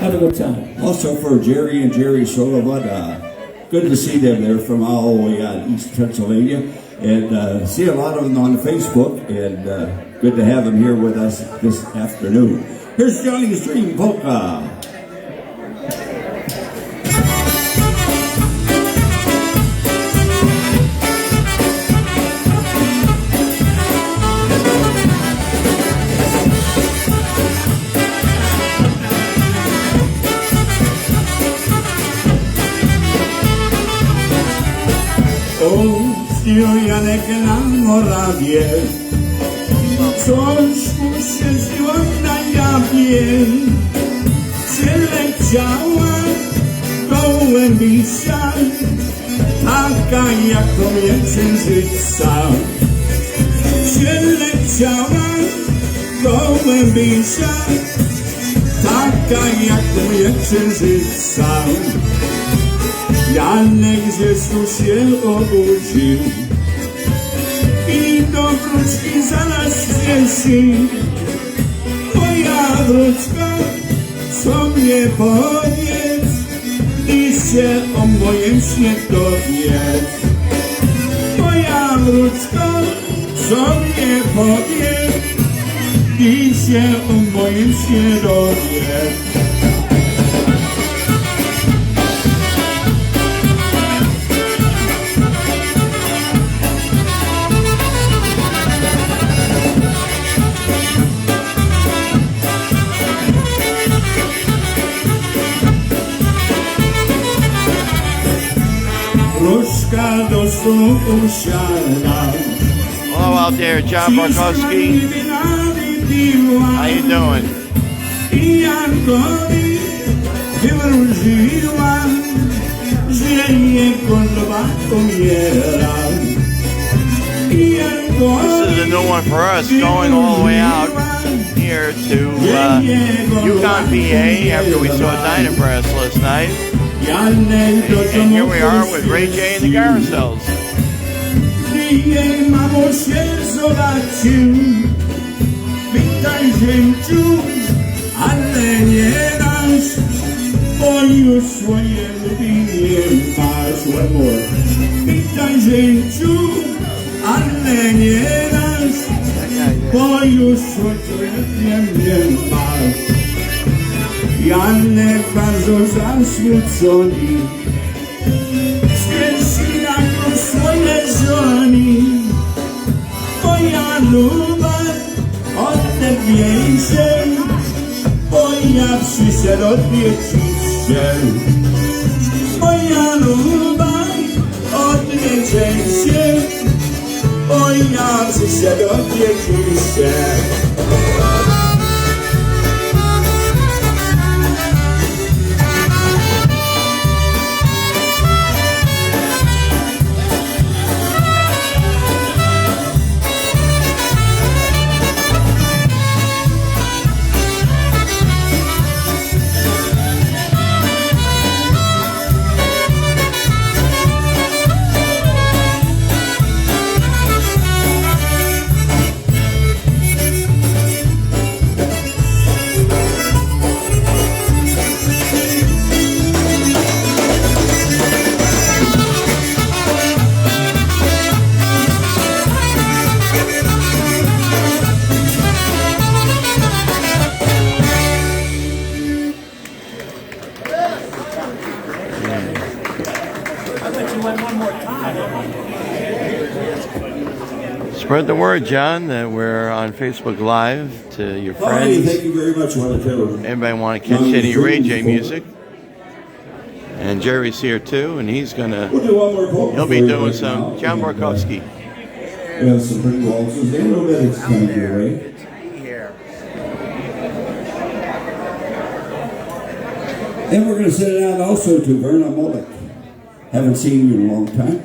Have a good time. Also for Jerry and Jerry Sullivan, good to see them. They're from all the way out East Pennsylvania. And see a lot of them on Facebook. And good to have them here with us this afternoon. Here's Johnny's Dream Polka. Still Janek na Morawie, coś mu się zło na jawie, przyleciała gołębisia, taka jak księżyca. Przyleciała gołębisia, taka jak księżyca. Janek z Jezus się obudził i do wróczki zaraz śpieszy. Moja wróczka, co mnie powiedz i się o mojem śnie dowiedz. Moja wróczka, co mnie powiedz i się o mojem śnie dowiedz. Hello out there, John Barkowski. How you doing? This is a new one for us, going all the way out here to Yukon, PA, after we saw Dynabrass last night. And here we are with Ray J and the Carousels. Mamo się zobaczył, witaj zięciu, ale nie nasz, bo już swoje lubinie masz. One more. Witaj zięciu, ale nie nasz, bo już swoje lubinie masz. Janek bardzo zasmucony, śpieszy na swoje żony. Moja luba odlepiej się, bo ja przyszedł odwiedzić się. Moja luba odlepiej się, bo ja przyszedł odwiedzić się. Spread the word, John, that we're on Facebook Live to your friends. Thank you very much. Anybody want to catch any Ray J music? And Jerry's here too, and he'll be doing some John Barkowski. We have some pretty waltzes. They know that it's time to be right. And we're going to send it out also to Verna Mollick. Haven't seen you in a long time.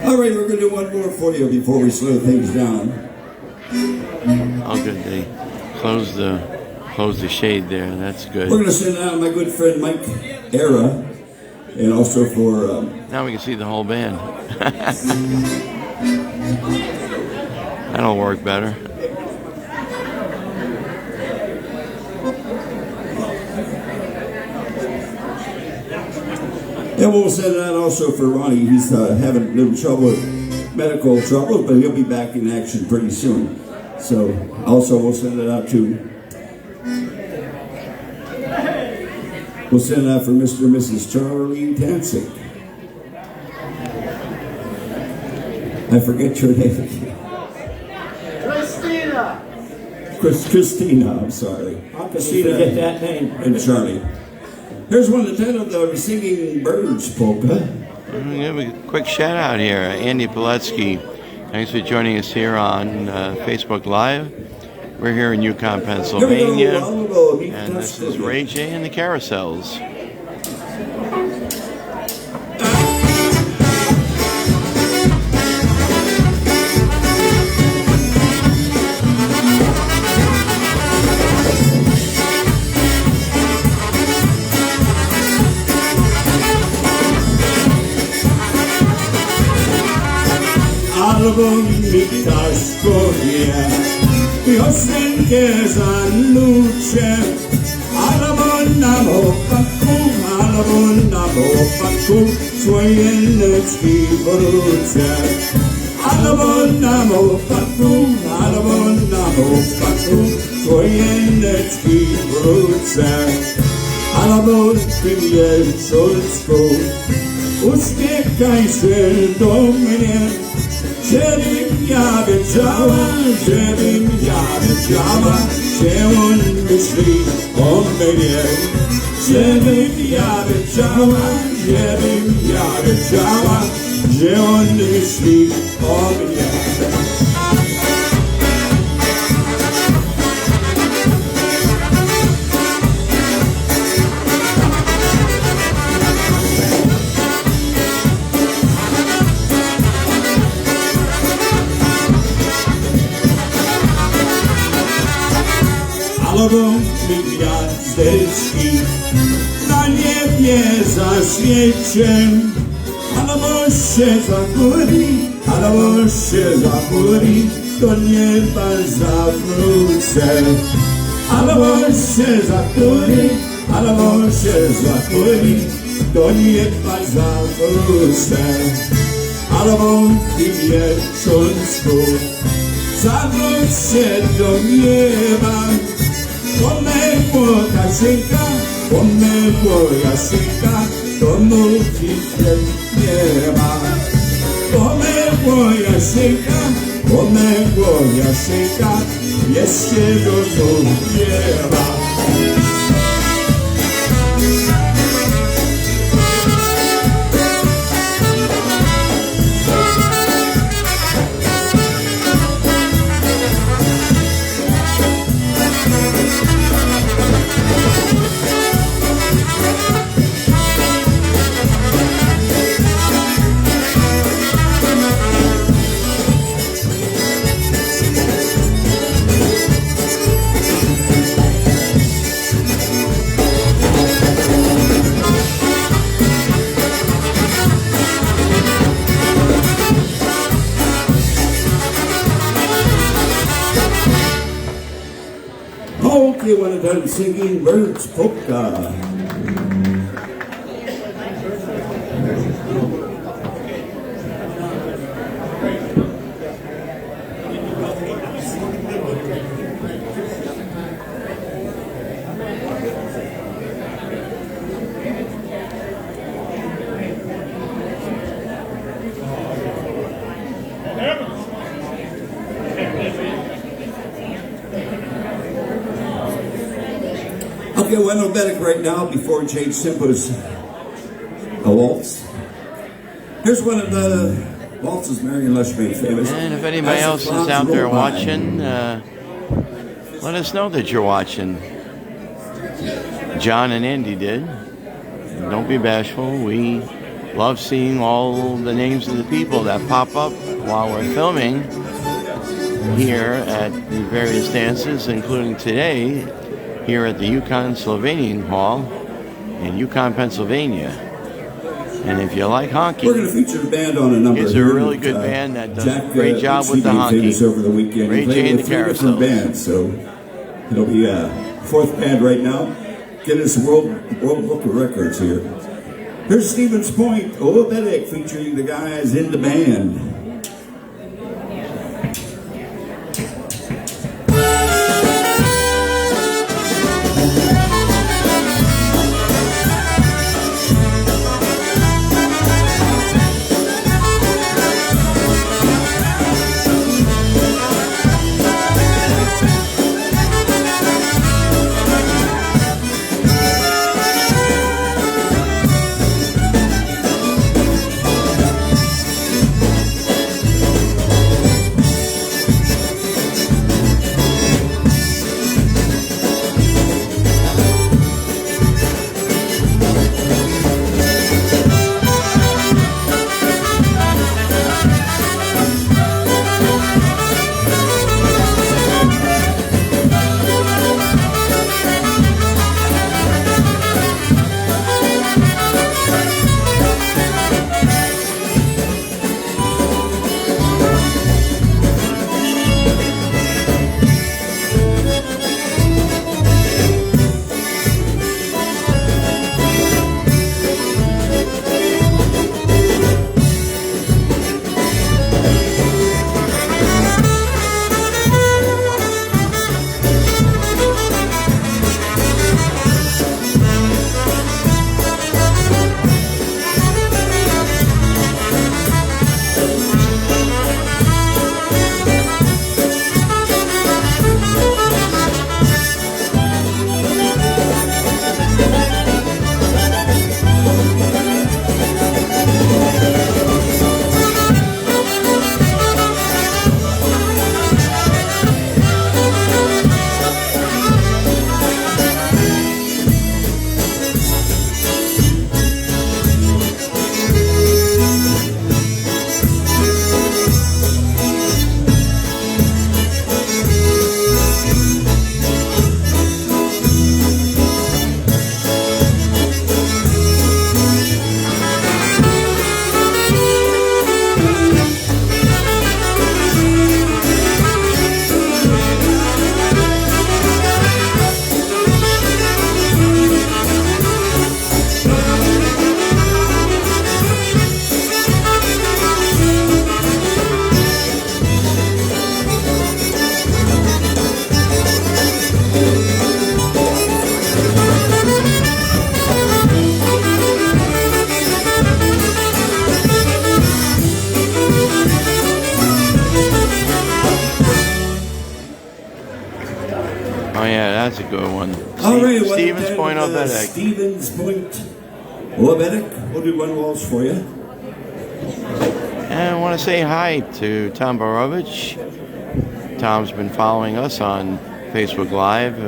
All right, we're going to do one more for you before we slow things down. How good day. Close the shade there. That's good. We're going to send out my good friend Mike Era, and also for... now we can see the whole band. That'll work better. And we'll send it out also for Ronnie. He's having a little trouble, medical trouble, but he'll be back in action pretty soon. So also we'll send it out to... We'll send it out for Mr. and Mrs. Charlie Tansik. I forget your name. Christina, I'm sorry. Christina, get that name. And Charlie. Here's one of the 10 of the Singing Birds polka. Give a quick shout out here. Andy Piletsky, thanks for joining us here on Facebook Live. We're here in Yukon, Pennsylvania. And this is Ray J and the Carousels. Album Mitaskowie, piosenkę za nucie. Album na mopaku, swoje leczki wrócę. Album na mopaku, swoje leczki wrócę. Album Pielsolską, uśmiechaj się do mnie. Żebym ja wiedziała, że on myśli o mnie. Żebym ja wiedziała, że on myśli o mnie. Album mi gwiazdeczki na niebie zaświecę. Albo się zachóri, do nieba zawrócę. Albo się zachóri, do nieba zawrócę. Albo Pielsolską, zawróć się do nieba. Pomegło Jasika, to mówi się nie ma. Pomegło Jasika, jeszcze go nie ma. Okay, one of them Singing Birds polka. Okay, well, Novetic right now before Jade Simba's a waltz. Here's one of the waltzes Marion Lush made famous. And if anybody else is out there watching, let us know that you're watching. John and Andy did. Don't be bashful. We love seeing all the names of the people that pop up while we're filming. here at the various dances, including today here at the Yukon Slovenian Hall in Yukon, Pennsylvania. And if you like honky, we're going to feature the band on a number. It's a really good band that does a great job with the honky. Over the weekend. Ray J and the Carousels. Bands, so it'll be a fourth band right now. Guinness World Book of Records here. Here's Stevens Point, Olympic, featuring the guys in the band. That's a good one. All right, Stevens Point, Olympic. Stevens Point, Olympic. We'll do one waltz for you. And I want to say hi to Tom Borovich. Tom's been following us on Facebook Live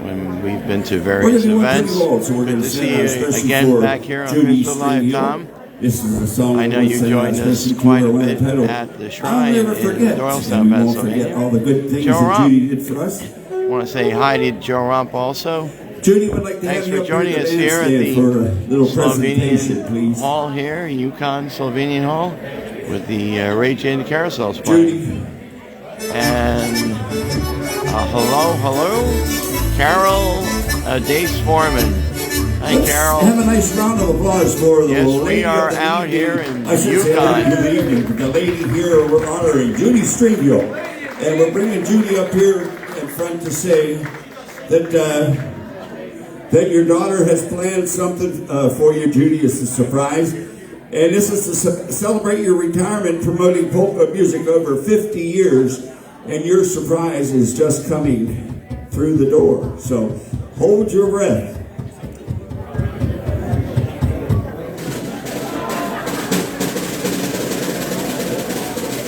when we've been to various events. Good to see you again back here on Facebook Live, Tom. This is a song I know you joined us quite a bit at the Shrine in Doylestown, Pennsylvania. All the good things Joe that Judy did for us. I want to say hi to Joe Rump also. Judy would like to Thanks have for joining us here at the Slovenian Hall here, Yukon Slovenian Hall, with the Ray J and the Carousels playing. And hello, Carol Dace Foreman. Hi, Carol. Have a nice round of applause for the Yes, lady. we are out here in I should Yukon. say good evening. The lady here, we're honoring Judy Stringhill. And we're bringing Judy up here in front to say that that your daughter has planned something for you, Judy. It's a surprise. And this is to celebrate your retirement promoting polka music over 50 years. And your surprise is just coming through the door. So hold your breath.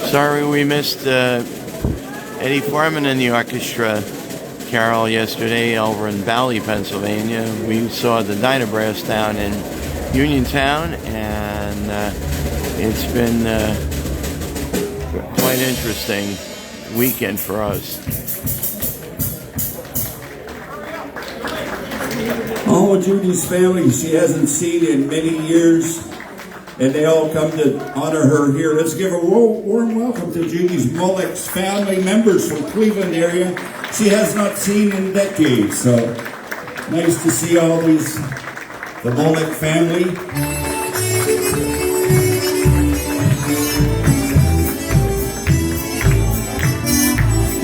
Sorry we missed Eddie Foreman in the orchestra, Carol, yesterday over in Valley, Pennsylvania. We saw the Dynabrass down in Uniontown, and it's been quite interesting. weekend for us. All of Judy's family she hasn't seen in many years, and they all come to honor her here. Let's give a warm welcome to Judy's Mullick's family members from Cleveland area she has not seen in decades. So nice to see all these, the Mullick family.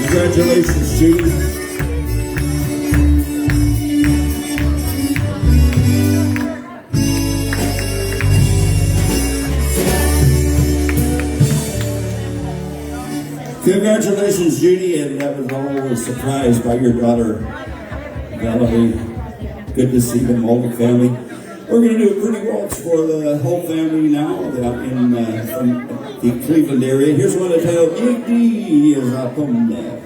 Congratulations, Judy. Congratulations, Judy, and that was always surprised by your daughter, Valerie. Good to see the Mullick family. We're going to do a pretty waltz for the whole family now from the Cleveland area. Here's one to tell Iggy is up on that.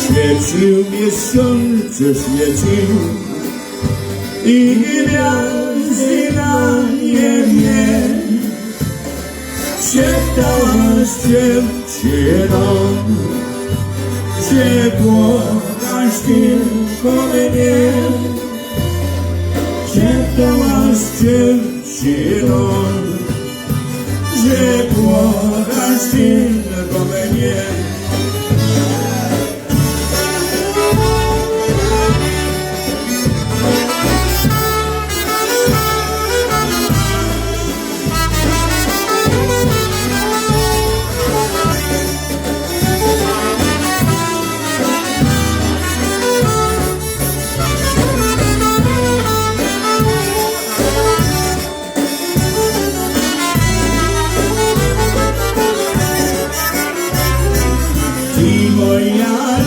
Świecił mnie słońce, świecił i gwiazdy na niebie. Szeptałaś dziewczyną, że kochasz tylko mnie. Szeptałaś dziewczyną, że kochasz tylko mnie.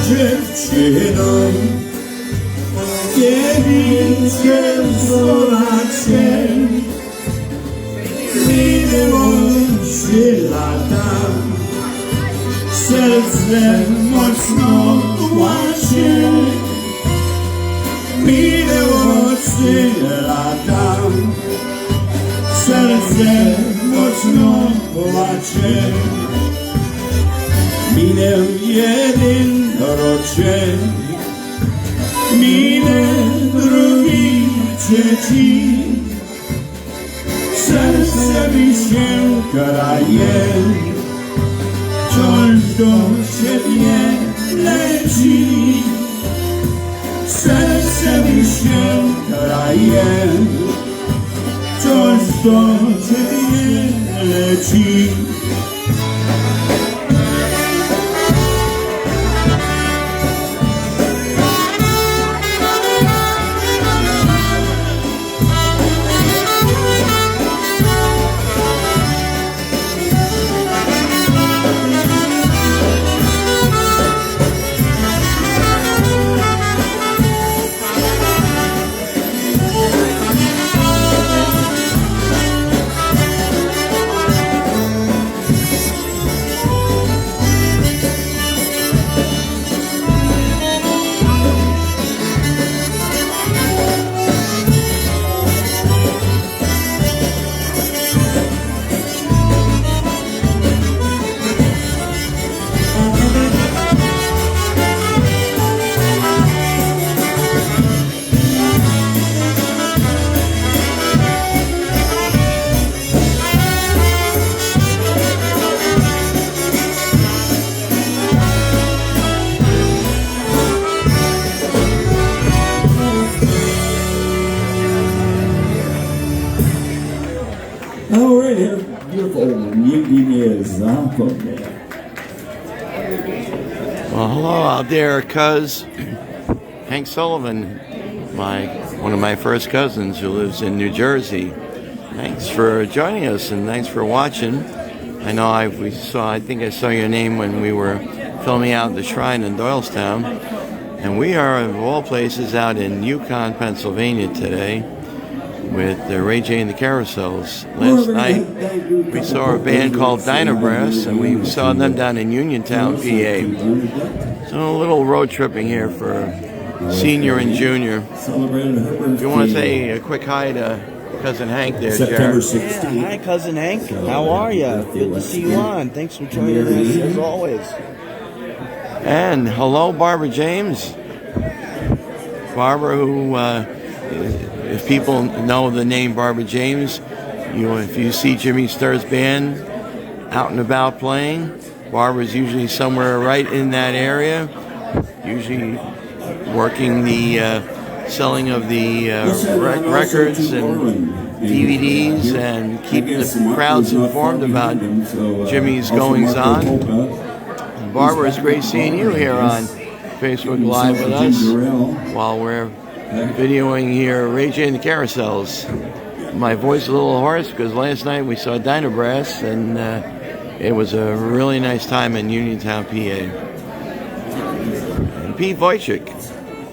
Dziewczyną, niewinnie wzoracz minęło 3 lata, serce mocno płacze. Minęło 3 lata, serce mocno płacze. Minął jeden roczek, minął drugi, trzeci. Serce mi się kraje, wciąż do ciebie leci. Serce mi się kraje, wciąż do ciebie leci. Well, hello out there, cuz. Hank Sullivan, one of my first cousins who lives in New Jersey. Thanks for joining us and thanks for watching. I know I think I saw your name when we were filming out the shrine in Doylestown. And we are, of all places, out in Yukon, Pennsylvania today with Ray J and the Carousels. Last night we saw a band called Dynabrass, and we saw them down in Uniontown, PA. So a little road tripping here for senior and junior. Do you want to say a quick hi to Cousin Hank there, September Jared? 16th. Yeah, hi, Cousin Hank. How are you? Good to see you on. Thanks for joining us, as always. And hello, Barbara James. Barbara, who, if people know the name Barbara James, if you see Jimmy Sturr's band out and about playing, Barbara's usually somewhere right in that area, usually working the selling of the records and DVDs and keeping the crowds informed about Jimmy's goings-on. Barbara, it's great seeing you here on Facebook Live with us while we're videoing here Ray J and the Carousels. My voice is a little hoarse because last night we saw Dynabrass and it was a really nice time in Uniontown, PA. And Pete Wojcik,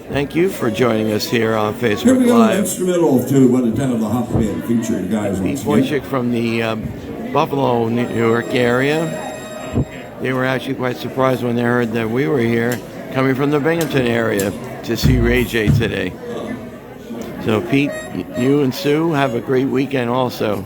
thank you for joining us here on Facebook Live. Instrumental to what the Ten of the Hop Band featured guys. Pete Wojcik from the Buffalo, New York area. They were actually quite surprised when they heard that we were here, coming from the Binghamton area, to see Ray J today. So Pete, you and Sue have a great weekend also.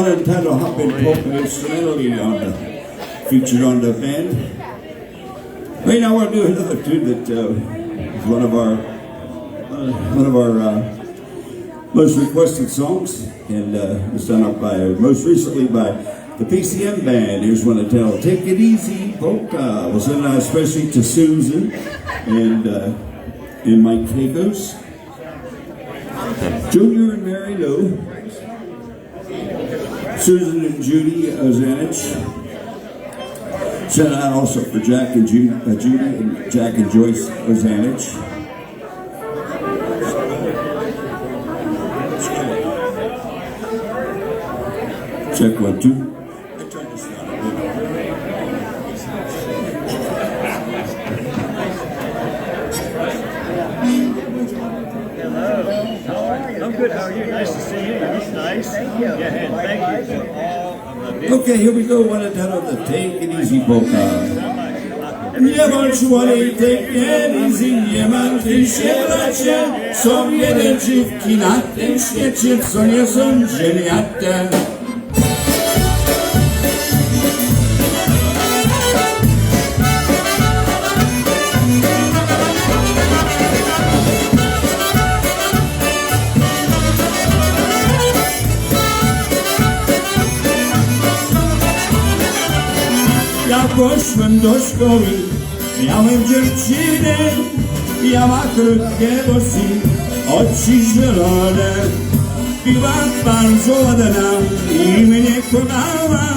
one entitled Hop in Polka instrumentally featured on the band. Right now we'll do another tune that is one of our most requested songs, and it's done up by most recently by the PCM band. Here's one entitled Take It Easy Polka. We'll send it out especially to Susan and Mike Takos, Junior and Mary Lou, Susan and Judy Ozanich. Sent it out also for Jack and Judy and Jack and Joyce Ozanich. Check 1, 2. I'm good. How are you? Nice to see you. That's nice. Thank you. Yeah, and thank you for all of the. Okay, here we go. One entitled the Take It Easy Polka. Nie bądź łony, take it easy, nie martw się bracie. Są jeden dziwki na tym świecie, co nie są ziemiate. Ja poszłem do szkoły, miałem dziewczynę, ja ma krótkie włosy, oczy zielone. Była bardzo ładna i mnie kochała,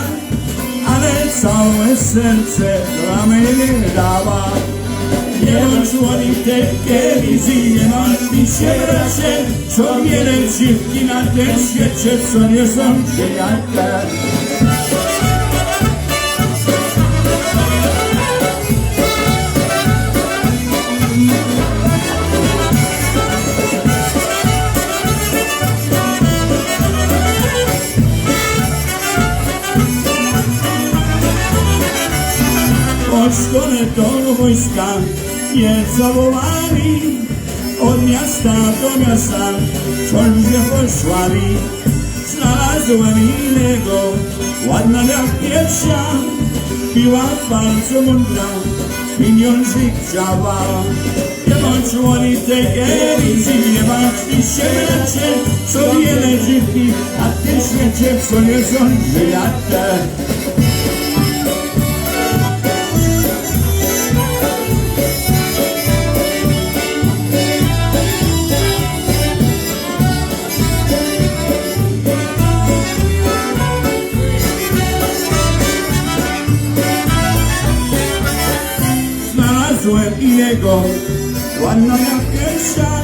ale całe serce dla mnie dała. Nie bądź łoni, take it easy, nie martw się bracie, co wiele dziwki na tym świecie, co nie są ziemiate. Od szkoły do wojska je zawołali, od miasta do miasta ciągle poszłali. Znalazłem innego, ładna jak pierwsza, była bardzo mądra, pieniądze chciała. Nie bądź łoni, take it easy, nie martw się bracie, co wiele dziwki na tym świecie, co nie są żyjate. Znalazłem innego, ładna jak pierwsza,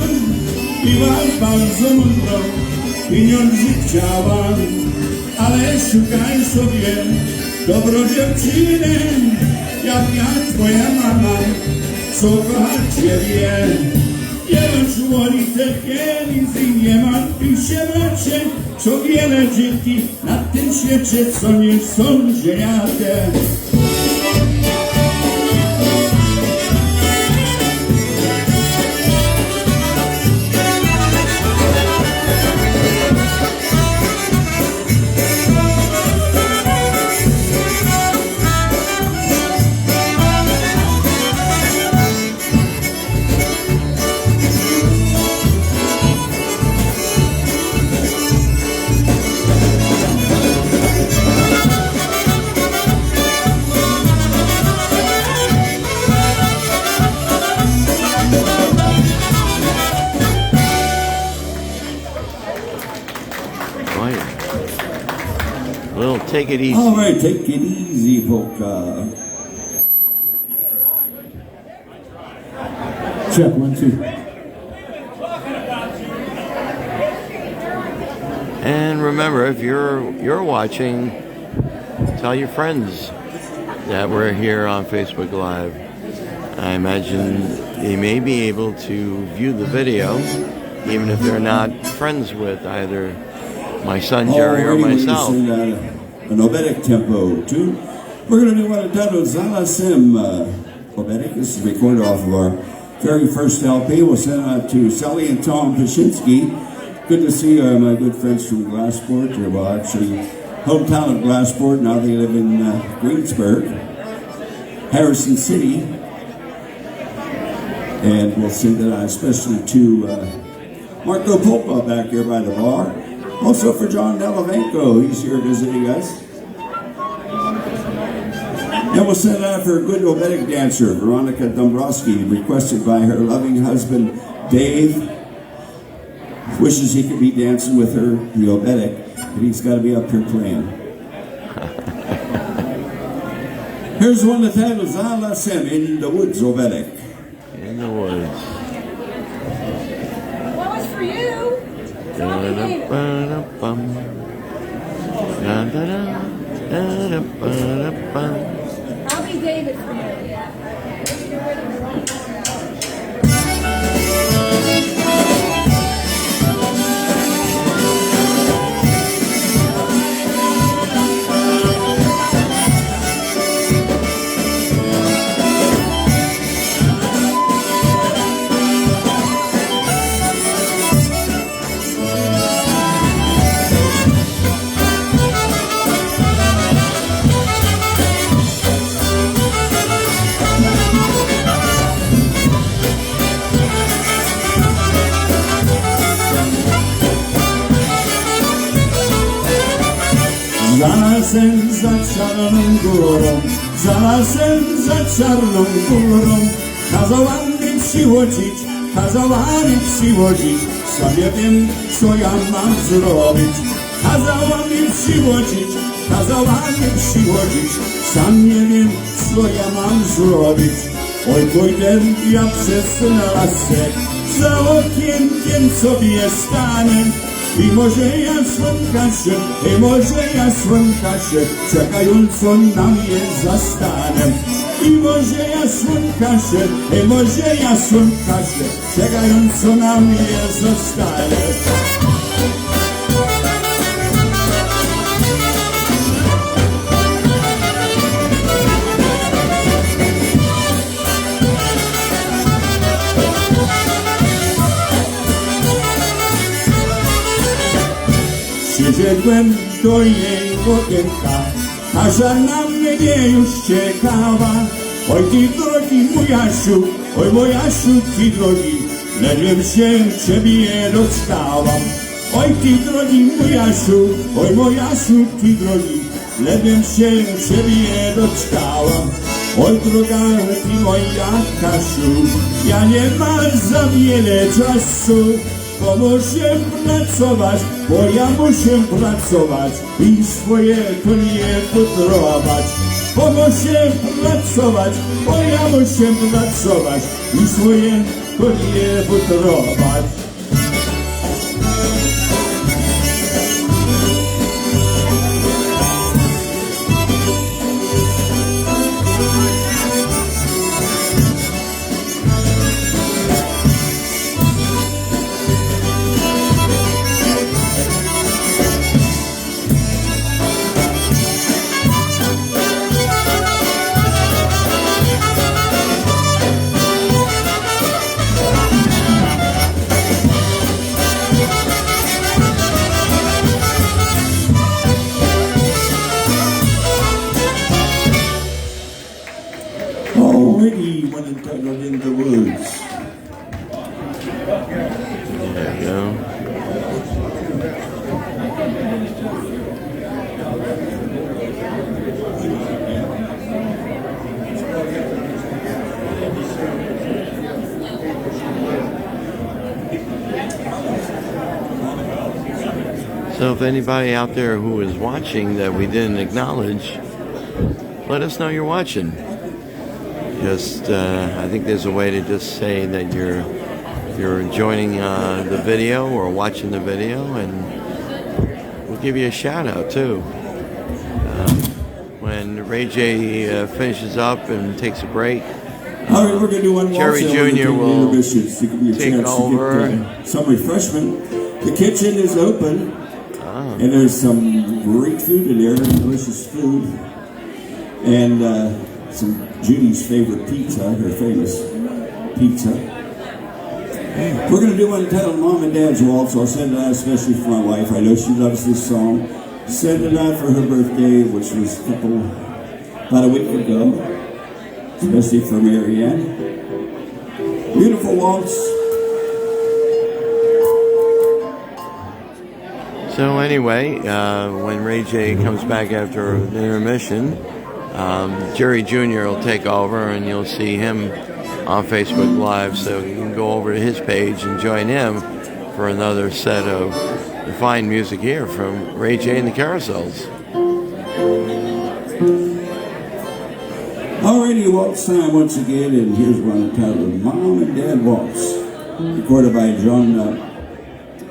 była bardzo mądrą, pieniądze chciała, ale szukaj sobie dobrą dziewczynę, jak ja twoja mama, co kocha ciebie. Nie bądź łoni, take it easy, nie martw się bracie, co wiele dziewki na tym świecie, co nie są ziemiate. Little Take It Easy. All right, Take It Easy Polka. Check 1, 2. And remember, if you're watching, tell your friends that we're here on Facebook Live. I imagine they may be able to view the video, even if they're not friends with either my son Jerry or myself. An Obedic tempo too. We're going to do one entitled Zalasim Obedic. This is recorded off of our very first LP. We'll send it out to Sally and Tom Pashinsky. Good to see my good friends from Glassport. Well, actually, hometown of Glassport. Now they live in Greensburg, Harrison City. And we'll send it out especially to Marco Popa back here by the bar. Also for John Delavanco, he's here visiting us. And we'll send it out for a good Obetic dancer, Veronica Dombrowski, requested by her loving husband, Dave. Wishes he could be dancing with her, the Obetic, but he's got to be up here playing. Here's one that titles Ala Sem in the Woods, Obetic. In the woods. What was for you? I'll be David for you. Znalazłem za czarną górą, znalazłem za czarną górą. Kazała mi przyłożyć, sobie wiem, co ja mam zrobić. Kazała mi przyłożyć, sam nie wiem, co ja mam zrobić. Oj, pójdę ja przez lasek, za okienkiem sobie stanę. I może ja słonka się, czekająco na mnie zastanę. I może ja słonka się, czekająco na mnie zastanę. Przyszedłem do jej okienka, a żadna mnie już ciekawa. Oj ty drogi mojasiu, ty drogi, ledwiem się ciebie doczkałam. Oj ty drogi mojasiu, ty drogi, ledwiem się ciebie doczkałam. Oj droga ty moja Kasiu, ja nie mam za wiele czasu. Bo muszę pracować, bo ja muszę pracować i swoje konie futrować. Bo muszę pracować, bo ja muszę pracować i swoje konie futrować. Already one entitled In the Woods. There you go. So if anybody out there who is watching that we didn't acknowledge, let us know you're watching. Just, I think there's a way to just say that you're enjoying the video or watching the video, and we'll give you a shout out too. When Ray J finishes up and takes a break, all right, we're going to do one Jerry Jr. will take over. Get, some refreshment. The kitchen is open, and there's some great food in there, delicious food, and some Judy's favorite pizza, her famous pizza. We're going to do one entitled Mom and Dad's Waltz. I'll send it out especially for my wife. I know she loves this song. sent it out for her birthday, which was about a week ago, especially for Marianne. Beautiful waltz. So anyway, when Ray J comes back after an intermission, Jerry Jr. will take over, and you'll see him on Facebook Live. So you can go over to his page and join him for another set of fine music here from Ray J and the Carousels. Alrighty, waltz time once again, and here's one entitled Mom and Dad Waltz, recorded by John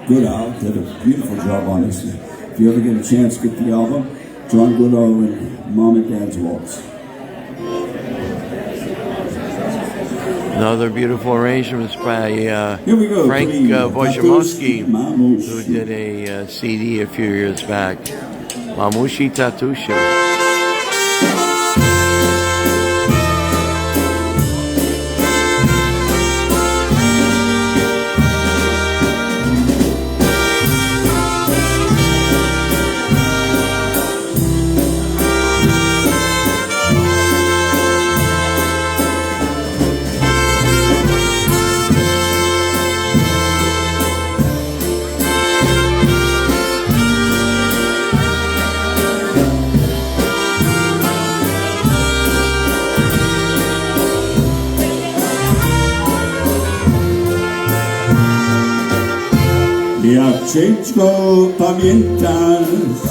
Goodall. Did a beautiful job on this. If you ever get a chance, get the album. John Goodall and Mom and Dad's Waltz. Another beautiful arrangements by Here we go, Frank Wojciechowski, who did a CD a few years back. Mamushi Tatusha. Jak ciężko pamiętasz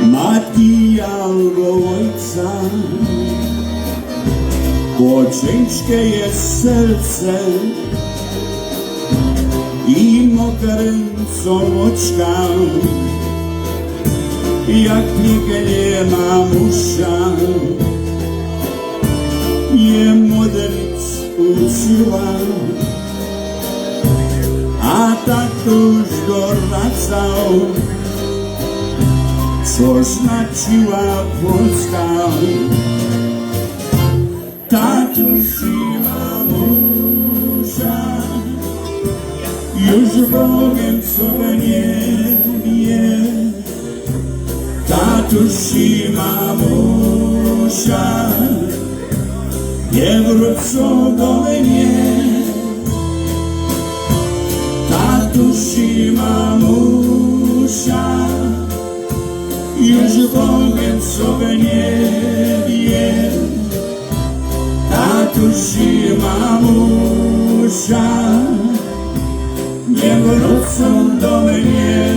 matki albo ojca, bo ciężkie jest serce i mokre są oczka, jak pięknie mamusia je modlić uczyła. A tatuś doradzał, co znaczyła Polska. Tatuś i mamusia już Bogiem sobie nie. Tatuś i mamusia nie wrócą do mnie. Tatuś i mamusia już Bogiem sobie nie. Tatuś i mamusia nie wrócą do mnie.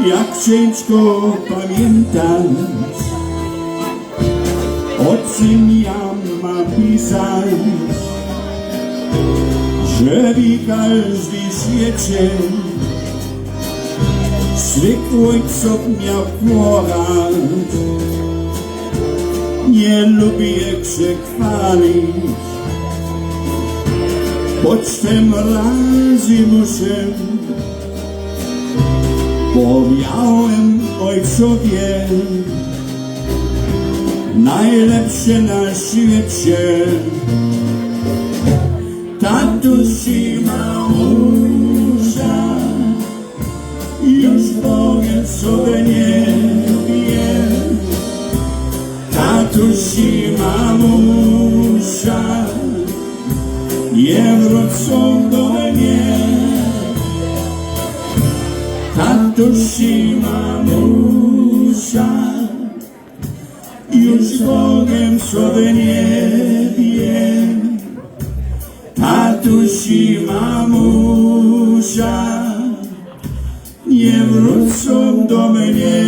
Jak ciężko pamiętasz, o czym ja mam pisać, żeby każdy świecie swych ojców miał płakać. Nie lubię się chwalić, choć tym razy muszę. Bo miałem ojcowie najlepsze na świecie. Tatuś i mamusia już Bogiem sobie nie. Tatuś i mamusia nie wrócą do mnie. Tatuś i mamusia już Bogiem sobie nie. Tatuś i mamusia nie wrócą do mnie.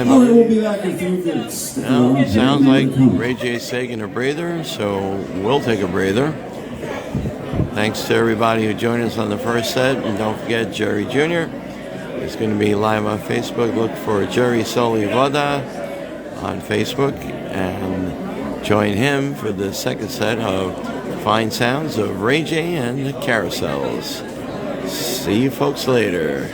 time. All right, we'll be back in a few minutes. Stick Well, around. sounds More like to come. Ray J's taking a breather, so we'll take a breather. Thanks to everybody who joined us on the first set, and don't forget Jerry Jr. is going to be live on Facebook. Look for Jerry Soli Voda on Facebook and join him for the second set of Fine Sounds of Ray J and the Carousels. See you folks later.